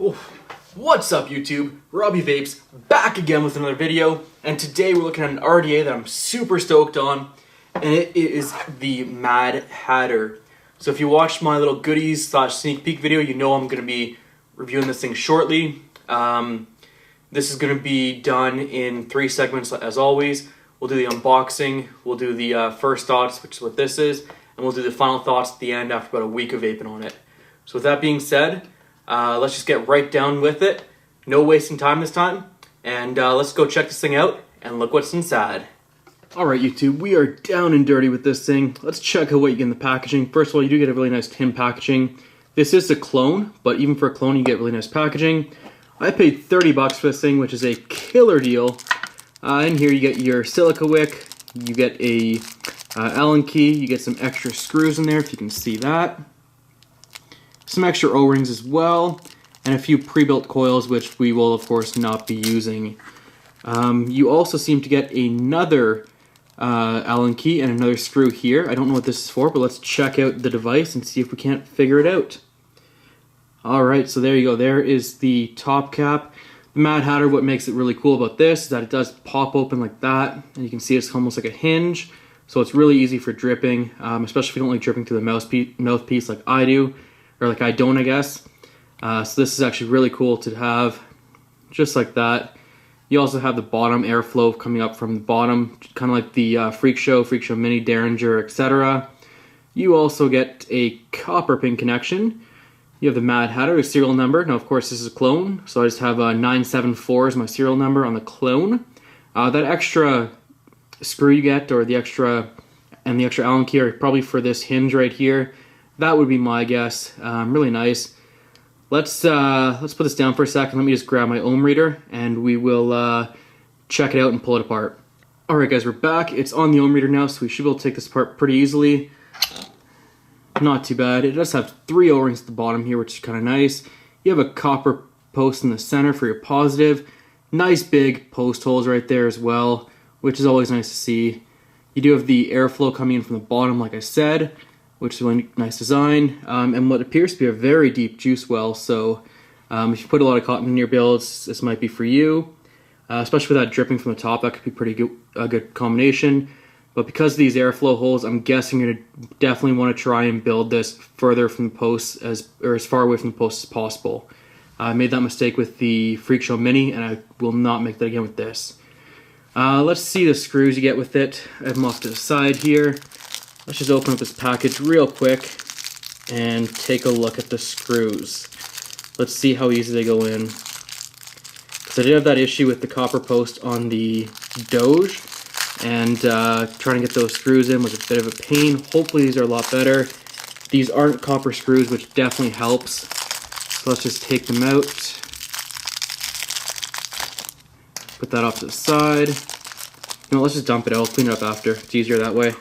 Oof. What's up YouTube? Robbie Vapes back again with another video, and today we're looking at an RDA that I'm super stoked on, and it is the Mad Hatter. So if you watched my little goodies / sneak peek video, you know I'm going to be reviewing this thing shortly. This is going to be done in 3 segments as always. We'll do the unboxing, we'll do the first thoughts, which is what this is, and we'll do the final thoughts at the end after about a week of vaping on it. So with that being said, let's just get right down with it. No wasting time this time. And let's go check this thing out and look what's inside. Alright YouTube, we are down and dirty with this thing. Let's check out what you get in the packaging. First of all, you do get a really nice tin packaging. This is a clone, but even for a clone you get really nice packaging. I paid 30 bucks for this thing, which is a killer deal. In here you get your silica wick, you get a Allen key, you get some extra screws in there if you can see that. Some extra O-rings as well, and a few pre-built coils, which we will of course not be using. You also seem to get another Allen key and another screw here. I don't know what this is for, but let's check out the device and see if we can't figure it out. Alright, so there you go. There is the top cap. The Mad Hatter, what makes it really cool about this is that it does pop open like that, and you can see it's almost like a hinge, so it's really easy for dripping, especially if you don't like dripping through the mouthpiece like I do. Or like I don't, I guess. So this is actually really cool to have, just like that. You also have the bottom airflow coming up from the bottom, kind of like the Freak Show Mini, Derringer, etc. You also get a copper pin connection. You have the Mad Hatter, a serial number. Now, of course, this is a clone, so I just have 974 as my serial number on the clone. That extra screw you get, or the extra Allen key, are probably for this hinge right here. That would be my guess. Really nice. Let's put this down for a second. Let me just grab my ohm reader and we will check it out and pull it apart. Alright guys, we're back. It's on the ohm reader now, so we should be able to take this apart pretty easily. Not too bad. It does have 3 O-rings at the bottom here, which is kind of nice. You have a copper post in the center for your positive. Nice big post holes right there as well, which is always nice to see. You do have the airflow coming in from the bottom, like I said, which is a really nice design, and what appears to be a very deep juice well, so if you put a lot of cotton in your builds, this might be for you. Especially with that dripping from the top, that could be pretty good, a good combination. But because of these airflow holes, I'm guessing you're going to definitely want to try and build this further from the post, as far away from the post as possible. I made that mistake with the Freak Show Mini, and I will not make that again with this. Let's see the screws you get with it. I have them off to the side here. Let's just open up this package real quick and take a look at the screws. Let's see how easy they go in. So I did have that issue with the copper post on the Doge, and trying to get those screws in was a bit of a pain. Hopefully these are a lot better. These aren't copper screws, which definitely helps. So let's just take them out. Put that off to the side. No, let's just dump it out. I'll clean it up after. It's easier that way.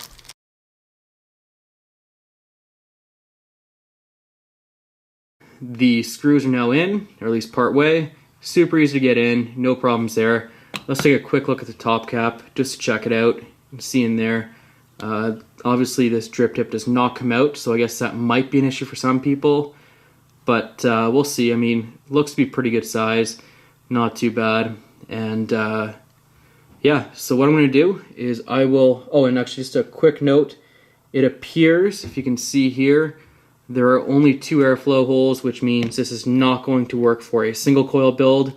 The screws are now in, or at least part way. Super easy to get in, no problems there. Let's take a quick look at the top cap just to check it out. You can see in there, obviously this drip tip does not come out, so I guess that might be an issue for some people. But we'll see. I mean, looks to be pretty good size, not too bad. And yeah, so what I'm going to do is I will, oh, and actually just a quick note, it appears, if you can see here, there are only 2 airflow holes, which means this is not going to work for a single coil build,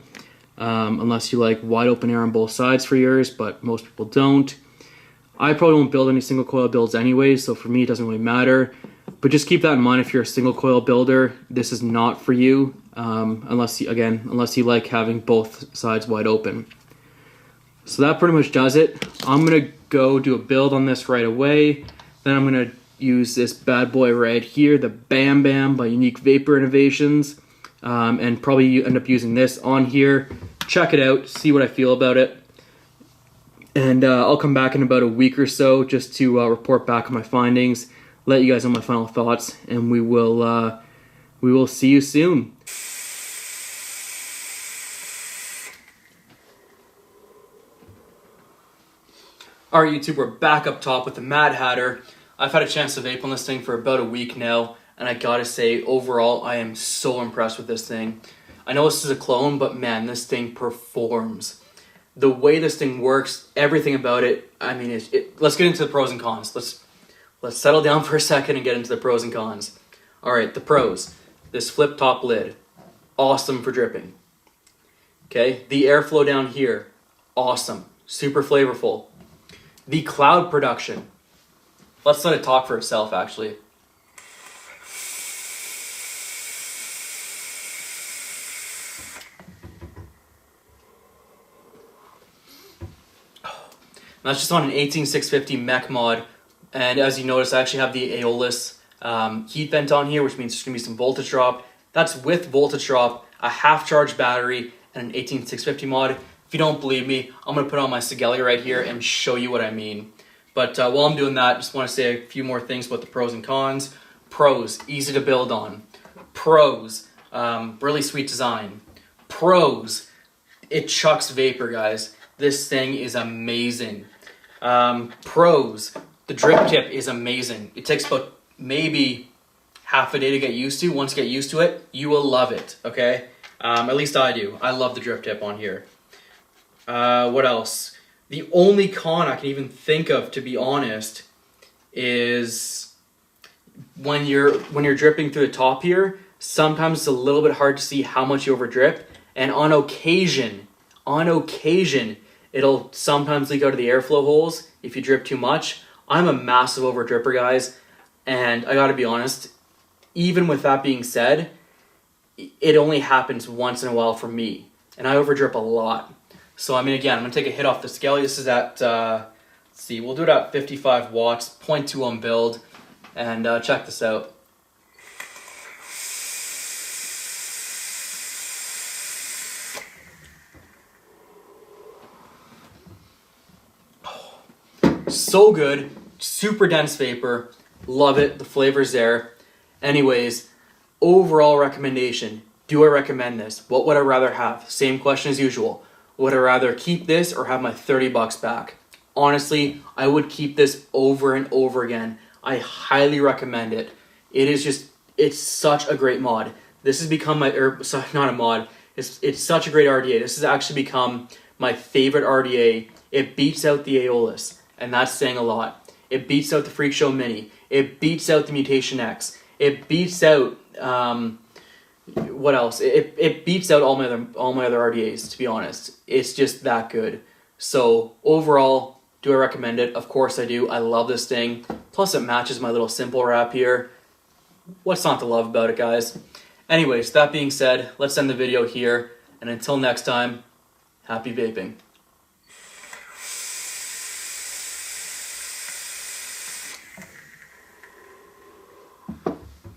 unless you like wide open air on both sides for yours, but most people don't. I probably won't build any single coil builds anyway, so for me it doesn't really matter. But just keep that in mind if you're a single coil builder, this is not for you, unless you like having both sides wide open. So that pretty much does it. I'm going to go do a build on this right away, then I'm going to use this bad boy right here, the Bam Bam by Unique Vapor Innovations, and probably end up using this on here. Check it out, see what I feel about it, and I'll come back in about a week or so just to report back on my findings, let you guys know my final thoughts, and we will see you soon. Alright YouTube, we're back up top with the Mad Hatter. I've had a chance to vape on this thing for about a week now, and I gotta say, overall, I am so impressed with this thing. I know this is a clone, but man, this thing performs. The way this thing works, everything about it, I mean, let's get into the pros and cons. Let's settle down for a second and get into the pros and cons. All right, the pros. This flip top lid, awesome for dripping. Okay, the airflow down here, awesome, super flavorful. The cloud production. Let's let it talk for itself, actually. That's just on an 18650 mech mod, and as you notice, I actually have the Aeolus heat vent on here, which means there's going to be some voltage drop. That's with voltage drop, a half-charge battery, and an 18650 mod. If you don't believe me, I'm going to put on my Sigelli right here and show you what I mean. But while I'm doing that, I just want to say a few more things about the pros and cons. Pros, easy to build on. Pros, really sweet design. Pros, it chucks vapor, guys. This thing is amazing. Pros, the drip tip is amazing. It takes about maybe half a day to get used to. Once you get used to it, you will love it, okay? At least I do. I love the drip tip on here. What else? The only con I can even think of, to be honest, is when you're dripping through the top here, sometimes it's a little bit hard to see how much you over drip, and on occasion, it'll sometimes leak out of the airflow holes if you drip too much. I'm a massive over dripper, guys, and I gotta be honest, even with that being said, it only happens once in a while for me, and I over drip a lot. So I mean, again, I'm gonna take a hit off the Skelly. This is at, let's see, we'll do it at 55 watts, 0.2 on build, and check this out. So good, super dense vapor, love it, the flavor's there. Anyways, overall recommendation, do I recommend this? What would I rather have? Same question as usual. Would I rather keep this or have my 30 bucks back? Honestly, I would keep this over and over again. I highly recommend it. It's such a great mod. This has become not a mod, it's such a great RDA. This has actually become my favorite RDA. It beats out the Aeolus, and that's saying a lot. It beats out the Freak Show Mini. It beats out the Mutation X. It beats out, what else? It beats out all my other RDAs, to be honest. It's just that good. So overall, do I recommend it? Of course I do. I love this thing. Plus it matches my little simple wrap here. What's not to love about it, guys? Anyways, that being said, let's end the video here. And until next time, happy vaping.